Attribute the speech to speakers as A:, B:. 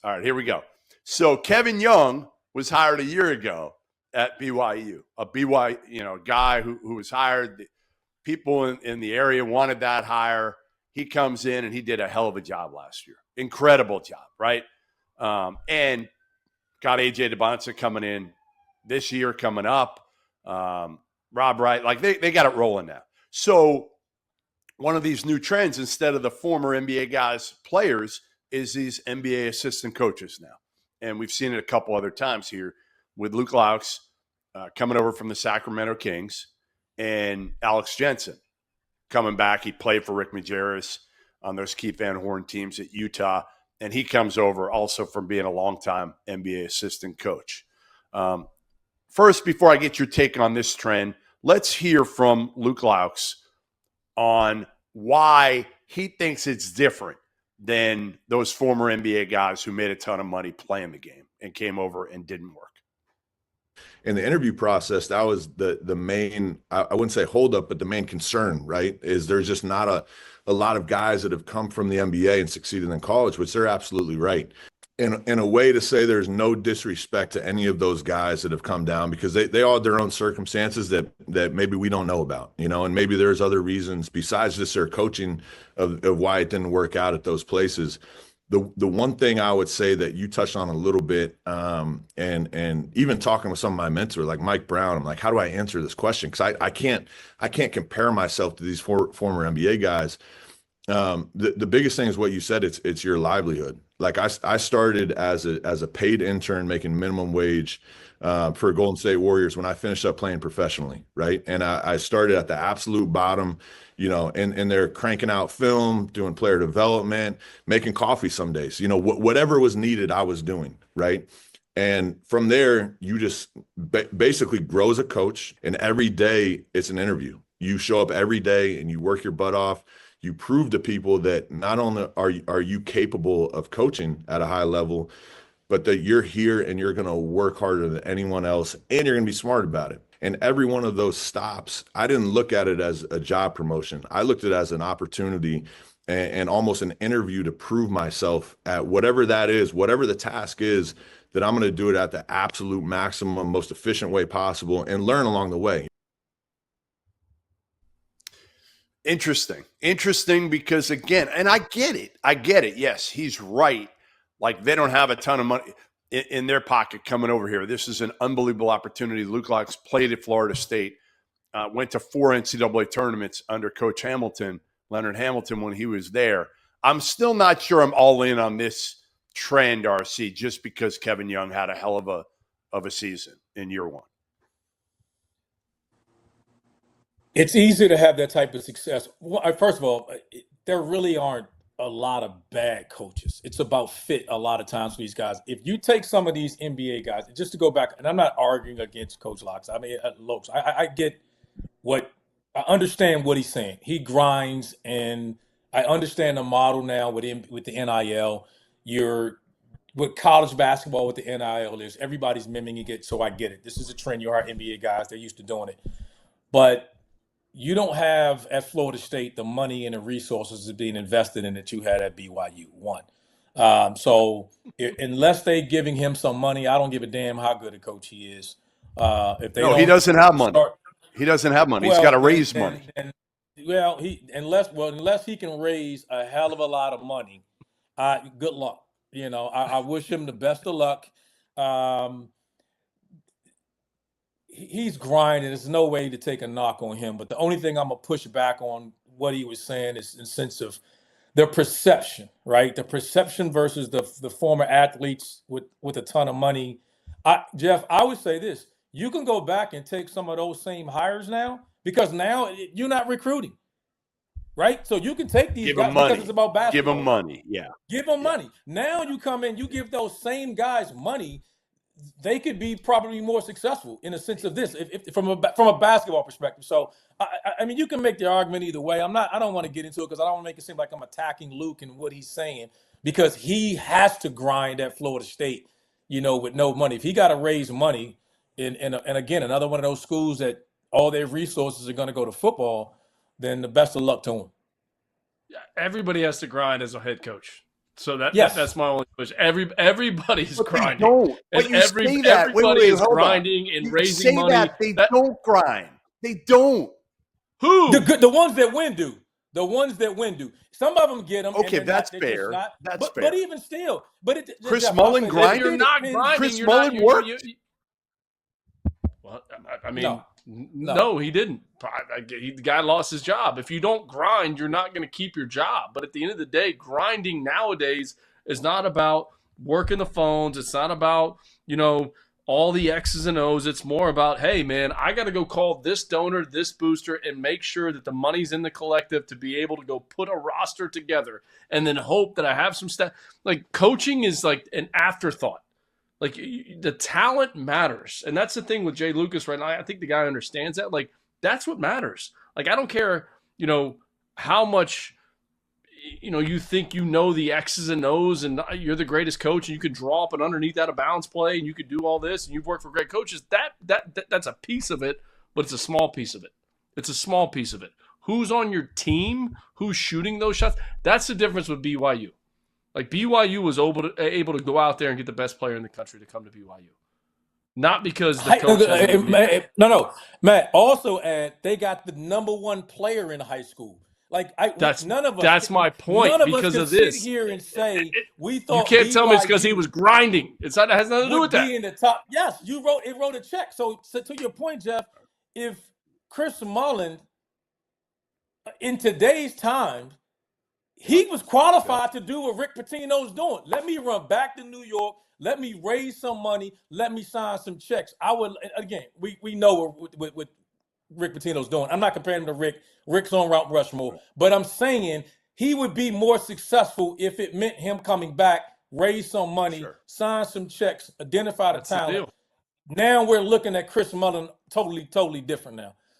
A: All right, here we go. So Kevin Young was hired a year ago at BYU, a BYU, guy who was hired. People in the area wanted that hire. He comes in and he did a hell of a job last year. Incredible job, right? And got AJ DeBonsa coming in this year, coming up. Rob Wright, like they got it rolling now. So one of these new trends, instead of the former NBA guys, players, is these NBA assistant coaches now. And we've seen it a couple other times here with Luke Loucks coming over from the Sacramento Kings and Alex Jensen coming back. He played for Rick Majerus on those Keith Van Horn teams at Utah. And he comes over also from being a longtime NBA assistant coach. First, before I get your take on this trend, let's hear from Luke Loucks on why he thinks it's different than those former NBA guys who made a ton of money playing the game and came over and didn't work.
B: In the interview process, that was the main, I wouldn't say holdup, but the main concern, right, is there's just not a lot of guys that have come from the NBA and succeeded in college, which they're absolutely right. In a way to say there's no disrespect to any of those guys that have come down, because they all have their own circumstances that maybe we don't know about, and maybe there's other reasons besides just their coaching of why it didn't work out at those places. The one thing I would say that you touched on a little bit, and even talking with some of my mentors, like Mike Brown, I'm like, how do I answer this question? Because I can't compare myself to these former NBA guys. The biggest thing is what you said. It's your livelihood. Like I started as a paid intern making minimum wage for Golden State Warriors when I finished up playing professionally, right? And I started at the absolute bottom, and they're cranking out film, doing player development, making coffee some days, whatever was needed, I was doing, right? And from there, you just basically grow as a coach, and every day it's an interview. You show up every day and you work your butt off. You prove to people that not only are you capable of coaching at a high level, but that you're here and you're going to work harder than anyone else, and you're going to be smart about it. And every one of those stops, I didn't look at it as a job promotion. I looked at it as an opportunity and almost an interview to prove myself at whatever that is, whatever the task is, that I'm going to do it at the absolute maximum, most efficient way possible, and learn along the way.
A: Interesting because, again, and I get it. Yes, he's right. Like, they don't have a ton of money in their pocket coming over here. This is an unbelievable opportunity. Luke Loucks played at Florida State, went to 4 NCAA tournaments under Coach Hamilton, Leonard Hamilton, when he was there. I'm still not sure I'm all in on this trend, RC, just because Kevin Young had a hell of a season in year one.
C: It's easy to have that type of success. Well, first of all, there really aren't a lot of bad coaches. It's about fit a lot of times for these guys. If you take some of these NBA guys, just to go back, and I'm not arguing against Coach Loucks. I mean, Loucks, I I understand what he's saying. He grinds, and I understand the model now with the NIL. You're with college basketball with the NIL. There's everybody's mimicking it, so I get it. This is a trend. You are NBA guys; they're used to doing it, but you don't have at Florida State the money and the resources that being invested in that you had at BYU. So unless they're giving him some money, I don't give a damn how good a coach he is. If they
A: he doesn't have money. He doesn't have money. He's got to raise money.
C: Unless he can raise a hell of a lot of money, good luck. I wish him the best of luck. He's grinding. There's no way to take a knock on him. But the only thing I'm going to push back on what he was saying is in the sense of the perception, right? The perception versus the former athletes with a ton of money. Jeff, I would say this. You can go back and take some of those same hires now, because now you're not recruiting, right? So you can take these guys because it's about basketball.
A: Give them money, yeah.
C: Give them money. Now you come in, you give those same guys money, they could be probably more successful in a sense of this, if from a basketball perspective. So I mean, you can make the argument either way. I don't want to get into it because I don't want to make it seem like I'm attacking Luke and what he's saying, because he has to grind at Florida State, with no money. If he got to raise money, and again, another one of those schools that all their resources are going to go to football, then the best of luck to him.
D: Everybody has to grind as a head coach. So
C: Yes.
D: that's my only question. Everybody's
A: But they
D: grinding.
A: don't. But
D: And
A: you say that.
D: everybody is
A: hold on.
D: grinding and
A: You
D: raising
A: say
D: money.
A: that they don't grind. They don't.
D: Who?
C: The ones that win do. The ones that win do. Some of them get them.
A: Okay,
C: and they're
A: that's
C: not, they're just
A: fair.
C: not.
A: That's
C: but,
A: fair.
C: But even still,
A: Chris
C: Jeff,
A: Mullen
C: I'll say
A: grinded?
C: this,
D: You're
C: it
D: not
C: depends.
D: grinding.
A: Chris
D: You're
A: Mullen
D: not,
A: worked?
D: Well, I mean,
C: No.
D: no, he didn't. The guy lost his job. If you don't grind, you're not going to keep your job. But at the end of the day, grinding nowadays is not about working the phones. It's not about, all the X's and O's. It's more about, hey, man, I got to go call this donor, this booster, and make sure that the money's in the collective to be able to go put a roster together and then hope that I have some stuff. Like, coaching is like an afterthought. Like, the talent matters. And that's the thing with Jay Lucas right now. I think the guy understands that. Like, that's what matters. Like, I don't care, how much, you think the X's and O's and you're the greatest coach and you could draw up an underneath out of bounds play and you could do all this and you've worked for great coaches. That's a piece of it, but it's a small piece of it. It's a small piece of it. Who's on your team? Who's shooting those shots? That's the difference with BYU. Like, BYU was able to go out there and get the best player in the country to come to BYU. Not because the coach
C: No, Matt. Also, they got the number one player in high school. Like, none of us.
D: That's my point.
C: None of
D: because
C: us
D: of
C: sit
D: this,
C: here and say we thought
D: you can't tell me it's because he
C: BYU
D: was grinding. It has nothing to do with
C: would
D: that.
C: be in the top. Yes, it wrote a check. So to your point, Jeff, if Chris Mullen, in today's time, he was qualified to do what Rick Pitino's doing. Let me run back to New York. Let me raise some money. Let me sign some checks. I would, again, we know what Rick Pitino's doing. I'm not comparing him to Rick. Rick's on Mount Rushmore. But I'm saying he would be more successful if it meant him coming back, raise some money, sign some checks, identify the talent. Now we're looking at Chris Mullen totally different now.